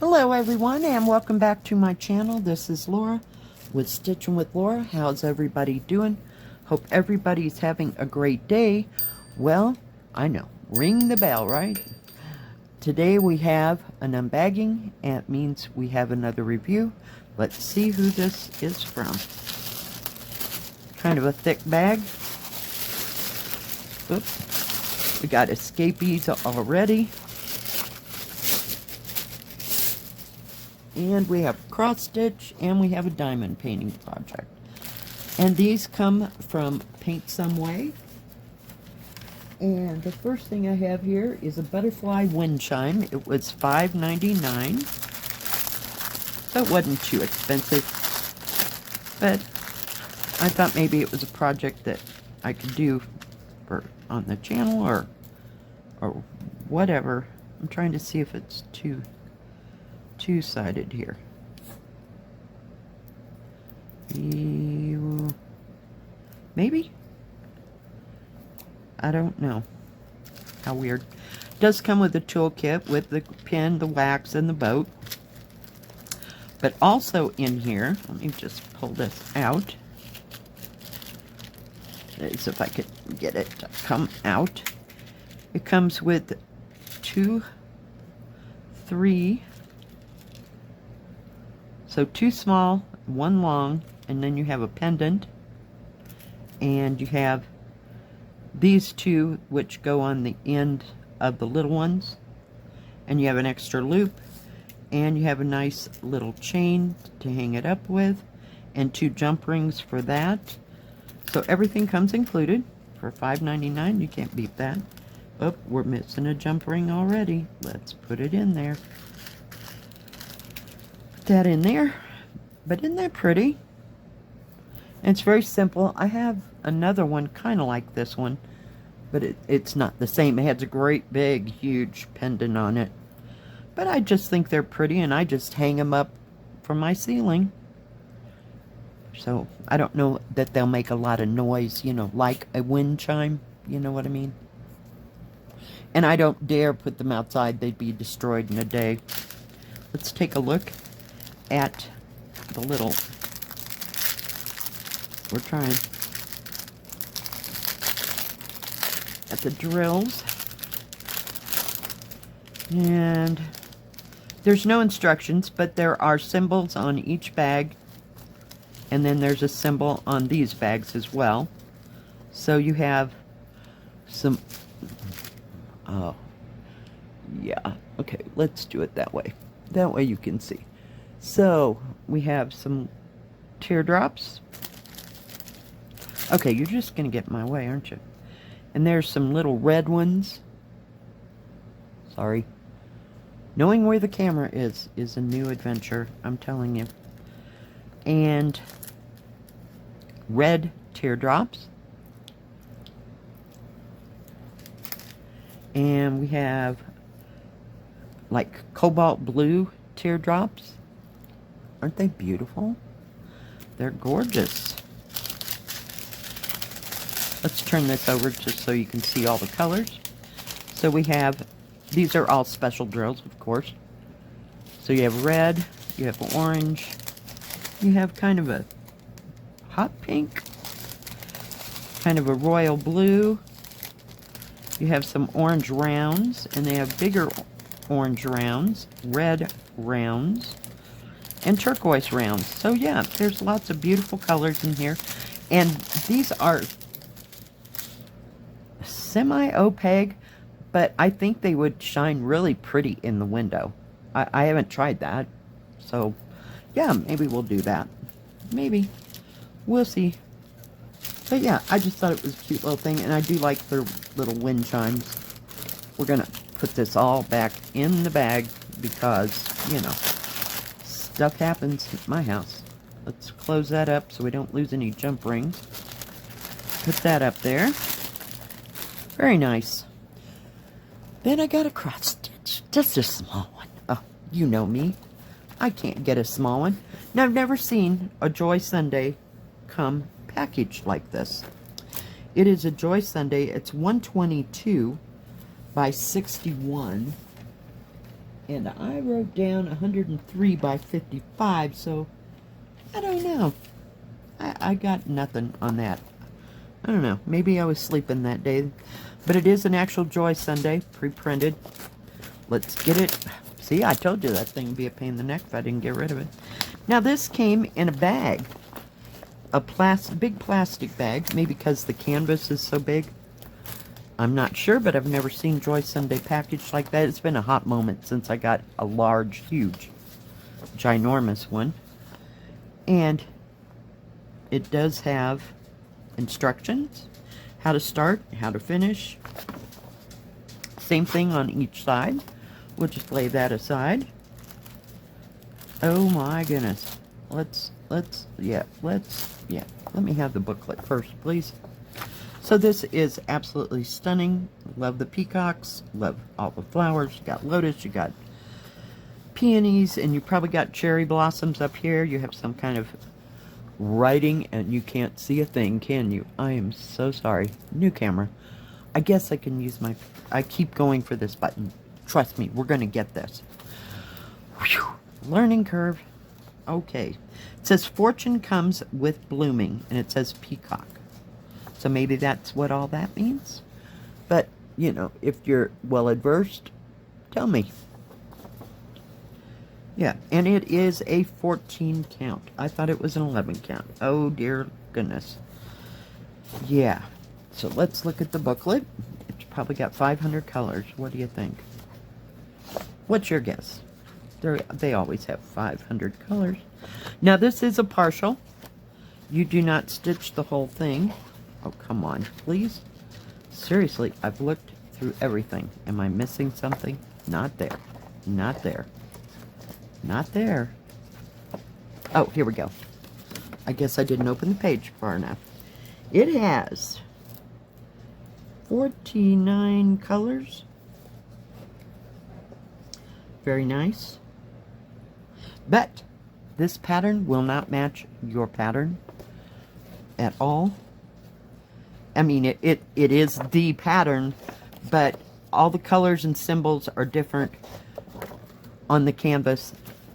Hello everyone and welcome back to my channel. This is Laura with Stitching with Laura. How's everybody doing? Hope everybody's having a great day. Well, I know, ring the bell, right? Today we have an unbagging and it means we have another review. Let's see who this is from. Kind of a thick bag. Oops. We got escapees already. And we have cross stitch, and we have a diamond painting project. And these come from PaintSomeWay. And the first thing I have here is a butterfly wind chime. It was $5.99, so it wasn't too expensive. But I thought maybe it was a project that I could do for on the channel or whatever. I'm trying to see if it's two-sided here. Maybe? I don't know. How weird. It does come with a toolkit with the pen, the wax, and the boat. But also in here, let me just pull this out. As if I could get it to come out. It comes with two small, one long, and then you have a pendant, and you have these two which go on the end of the little ones, and you have an extra loop, and you have a nice little chain to hang it up with, and two jump rings for that. So everything comes included for $5.99. You can't beat that. Oh, we're missing a jump ring already. Let's put it in there. Put that in there. But isn't that pretty? And it's very simple. I have another one kind of like this one, but it's not the same. It has a great big huge pendant on it. But I just think they're pretty, and I just hang them up from my ceiling. So I don't know that they'll make a lot of noise, you know, like a wind chime. You know what I mean? And I don't dare put them outside. They'd be destroyed in a day. Let's take a look at the little, we're trying, at the drills. And there's no instructions, but there are symbols on each bag. And then there's a symbol on these bags as well. So you have some, oh, yeah, okay, let's do it that way. That way you can see. So we have some teardrops. Okay, you're just gonna get in my way, aren't you? And there's some little red ones. Sorry. Knowing where the camera is a new adventure, I'm telling you. And red teardrops. And we have like cobalt blue teardrops. Aren't they beautiful? They're gorgeous. Let's turn this over just so you can see all the colors. So we have, these are all special drills, of course. So you have red, you have orange, you have kind of a hot pink, kind of a royal blue. You have some orange rounds, and they have bigger orange rounds, red rounds, and turquoise rounds. So yeah, there's lots of beautiful colors in here. And these are semi-opaque, but I think they would shine really pretty in the window. I haven't tried that. So yeah, maybe we'll do that. Maybe. We'll see. But yeah, I just thought it was a cute little thing, and I do like their little wind chimes. We're going to put this all back in the bag because, you know, stuff happens at my house. Let's close that up so we don't lose any jump rings. Put that up there. Very nice. Then I got a cross stitch. Just a small one. Oh, you know me. I can't get a small one. Now, I've never seen a Joy Sunday come packaged like this. It is a Joy Sunday. It's 122 by 61. And I wrote down 103 by 55, so I don't know. I got nothing on that. I don't know. Maybe I was sleeping that day. But it is an actual Joy Sunday, pre-printed. Let's get it. See, I told you that thing would be a pain in the neck if I didn't get rid of it. Now, this came in a bag. A big plastic bag. Maybe because the canvas is so big. I'm not sure, but I've never seen Joy Sunday packaged like that. It's been a hot moment since I got a large, huge, ginormous one. And it does have instructions, how to start, how to finish. Same thing on each side. We'll just lay that aside. Oh my goodness. Let me have the booklet first, please. So this is absolutely stunning. Love the peacocks. Love all the flowers. You got lotus. You got peonies. And you probably got cherry blossoms up here. You have some kind of writing. And you can't see a thing, can you? I am so sorry. New camera. I guess I can use my... I keep going for this button. Trust me. We're going to get this. Whew. Learning curve. Okay. It says fortune comes with blooming. And it says peacock. So maybe that's what all that means. But, you know, if you're well-adversed, tell me. Yeah, and it is a 14 count. I thought it was an 11 count. Oh, dear goodness. Yeah. So let's look at the booklet. It's probably got 500 colors. What do you think? What's your guess? They always have 500 colors. Now, this is a partial. You do not stitch the whole thing. Oh, come on, please. Seriously, I've looked through everything. Am I missing something? Not there. Not there. Not there. Oh, here we go. I guess I didn't open the page far enough. It has 49 colors. Very nice. But this pattern will not match your pattern at all. I mean, it is the pattern, but all the colors and symbols are different on the canvas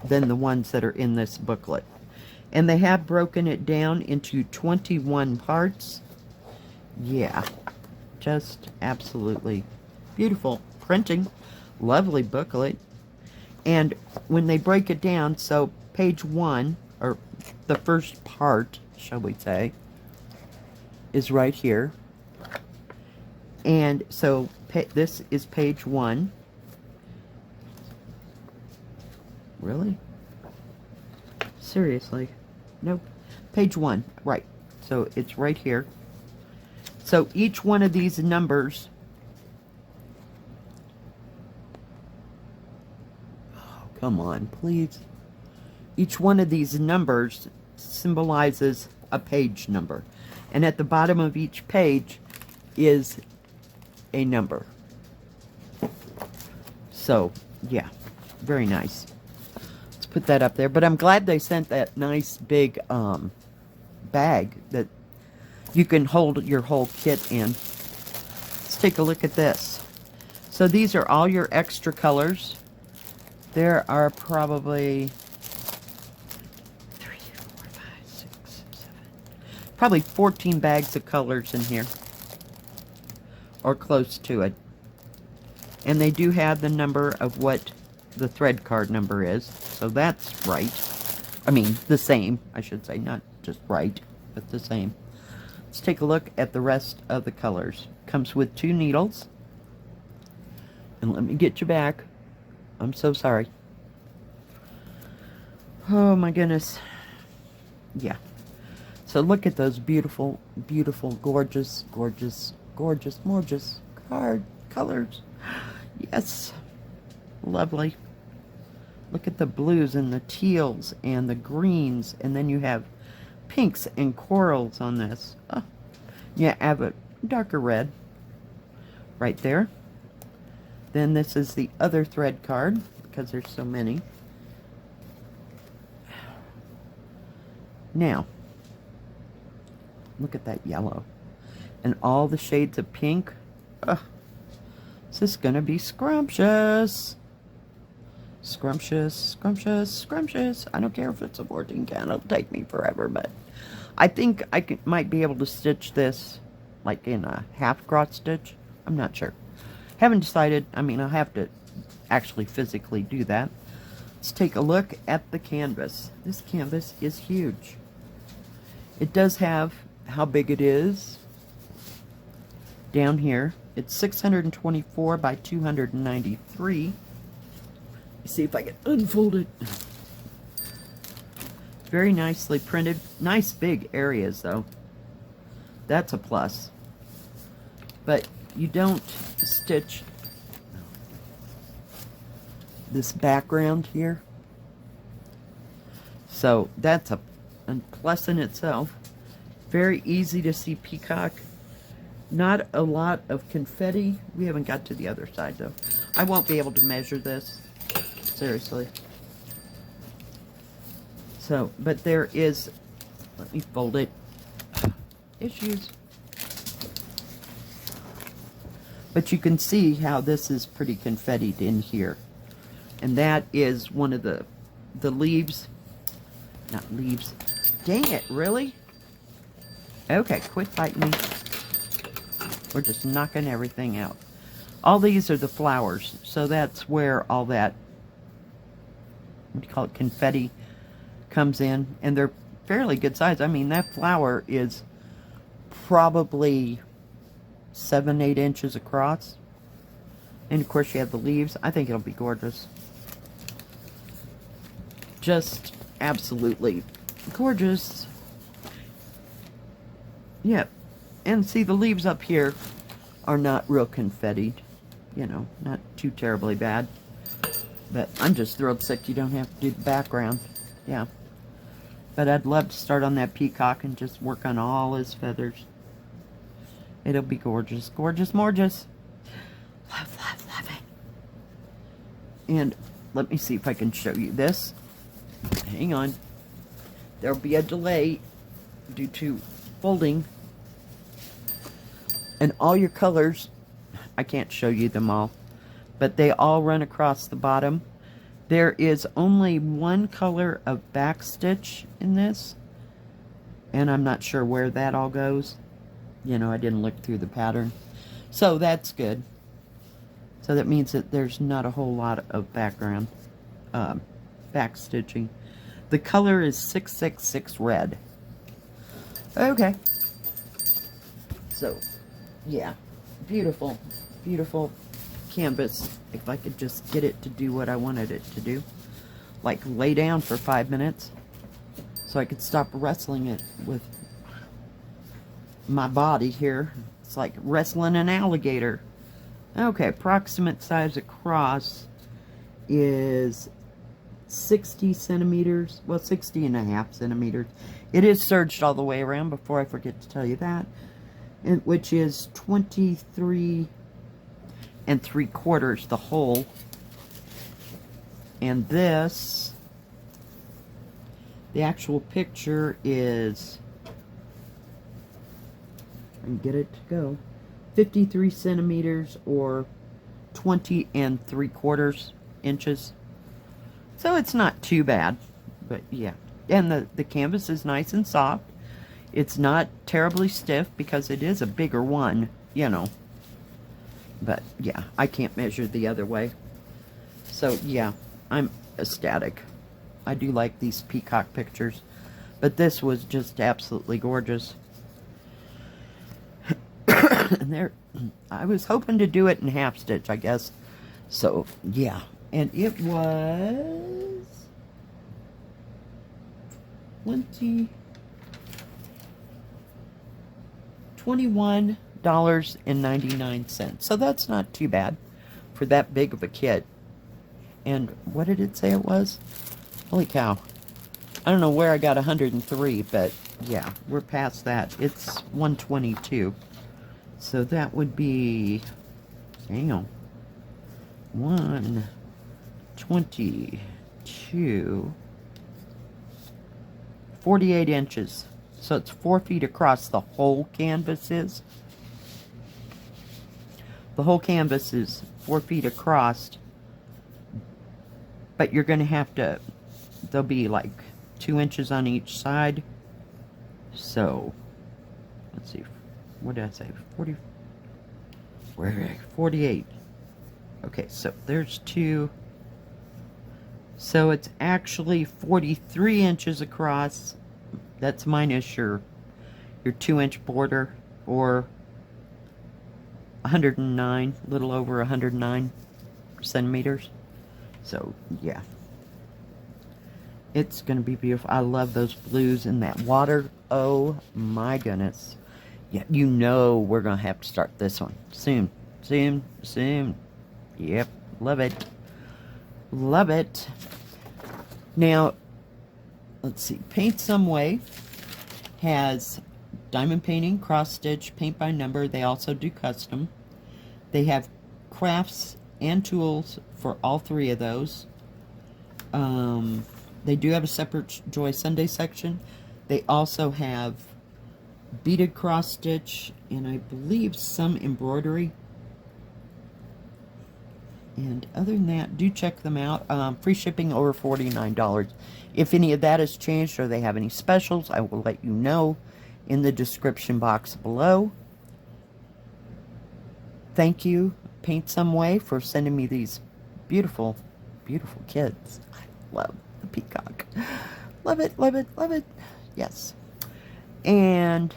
than the ones that are in this booklet. And they have broken it down into 21 parts. Yeah, just absolutely beautiful printing. Lovely booklet. And when they break it down, so page 1, or the first part, shall we say, is right here. And so this is page 1. Really? Seriously? Nope. Page 1, right. So it's right here. So each one of these numbers, oh, come on, please. Each one of these numbers symbolizes a page number. And at the bottom of each page is a number. So, yeah, very nice. Let's put that up there. But I'm glad they sent that nice big bag that you can hold your whole kit in. Let's take a look at this. So these are all your extra colors. There are probably probably 14 bags of colors in here, or close to it. And they do have the number of what the thread card number is, so that's right. I mean, the same, I should say, not just right, but the same. Let's take a look at the rest of the colors. Comes with 2 needles. And let me get you back. I'm so sorry. Oh my goodness. Yeah. So look at those beautiful, beautiful, gorgeous, gorgeous, gorgeous, gorgeous colors. Yes. Lovely. Look at the blues and the teals and the greens. And then you have pinks and corals on this. Oh. Yeah, I have a darker red right there. Then this is the other thread card, because there's so many. Now, look at that yellow. And all the shades of pink. Ugh. This is going to be scrumptious. Scrumptious, scrumptious, scrumptious. I don't care if it's a 14 count. It'll take me forever, but I think I might be able to stitch this like in a half cross stitch. I'm not sure. Haven't decided. I mean, I'll have to actually physically do that. Let's take a look at the canvas. This canvas is huge. It does have how big it is down here. It's 624 by 293. Let's see if I can unfold it. Very nicely printed. Nice big areas though. That's a plus. But you don't stitch this background here. So that's a plus in itself. Very easy to see peacock. Not a lot of confetti. We haven't got to the other side though. I won't be able to measure this. Seriously. So, but there is, let me fold it. Issues. But you can see how this is pretty confettied in here. And that is one of the leaves. Not leaves. Dang it, really? Okay, quit fighting me. We're just knocking everything out. All these are the flowers. So that's where all that, what do you call it, confetti comes in. And they're fairly good size. I mean, that flower is probably 7-8 inches across. And of course you have the leaves. I think it'll be gorgeous. Just absolutely gorgeous. Yep. And see, the leaves up here are not real confettied. You know, not too terribly bad. But I'm just thrilled sick you don't have to do the background. Yeah. But I'd love to start on that peacock and just work on all his feathers. It'll be gorgeous. Gorgeous, gorgeous. Love, love, love it. And let me see if I can show you this. Hang on. There'll be a delay due to folding. And all your colors, I can't show you them all, but they all run across the bottom. There is only one color of back stitch in this, and I'm not sure where that all goes. You know, I didn't look through the pattern. So that's good. So that means that there's not a whole lot of background, back stitching. The color is 666 red. Okay. So, yeah. Beautiful, beautiful canvas. If I could just get it to do what I wanted it to do. Like lay down for 5 minutes. So I could stop wrestling it with my body here. It's like wrestling an alligator. Okay, approximate size across is 60 centimeters. Well, 60.5 centimeters. It is serged all the way around, before I forget to tell you that. And, which is 23 3/4 the whole. And this, the actual picture is, and get it to go, 53 centimeters or 20 3/4 inches. So it's not too bad, but yeah. And the canvas is nice and soft. It's not terribly stiff because it is a bigger one, you know. But yeah, I can't measure the other way. So yeah, I'm ecstatic. I do like these peacock pictures, but this was just absolutely gorgeous. And there, I was hoping to do it in half stitch, I guess. So yeah, and it was $21.99. So that's not too bad for that big of a kit. And what did it say it was? Holy cow. I don't know where I got 103, but yeah, we're past that. It's 122. So that would be, hang on, 122, 48 inches. So it's 4 feet across the whole canvas is. The whole canvas is 4 feet across but you're going to have to, there'll be like 2 inches on each side. So, let's see, what did I say, 40, where did I, 48. Okay, so there's 2. So it's actually 43 inches across. That's minus your 2-inch border, or 109, a little over 109 centimeters. So yeah, it's gonna be beautiful. I love those blues in that water. Oh my goodness. Yeah, you know we're gonna have to start this one soon. Soon. Yep, love it. Love it. Now, let's see. PaintSomeWay has diamond painting, cross stitch, paint by number. They also do custom. They have crafts and tools for all 3 of those. They do have a separate Joy Sunday section. They also have beaded cross stitch, and I believe some embroidery. And other than that, do check them out. Free shipping over $49. If any of that has changed or they have any specials, I will let you know in the description box below. Thank you, PaintSomeWay, for sending me these beautiful, beautiful kids. I love the peacock. Love it, love it, love it. Yes. And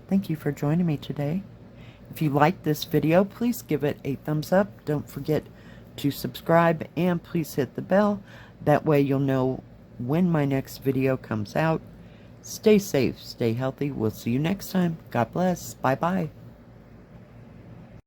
thank you for joining me today. If you liked this video, please give it a thumbs up. Don't forget to subscribe, and please hit the bell. That way you'll know when my next video comes out. Stay safe, stay healthy. We'll see you next time. God bless. Bye-bye.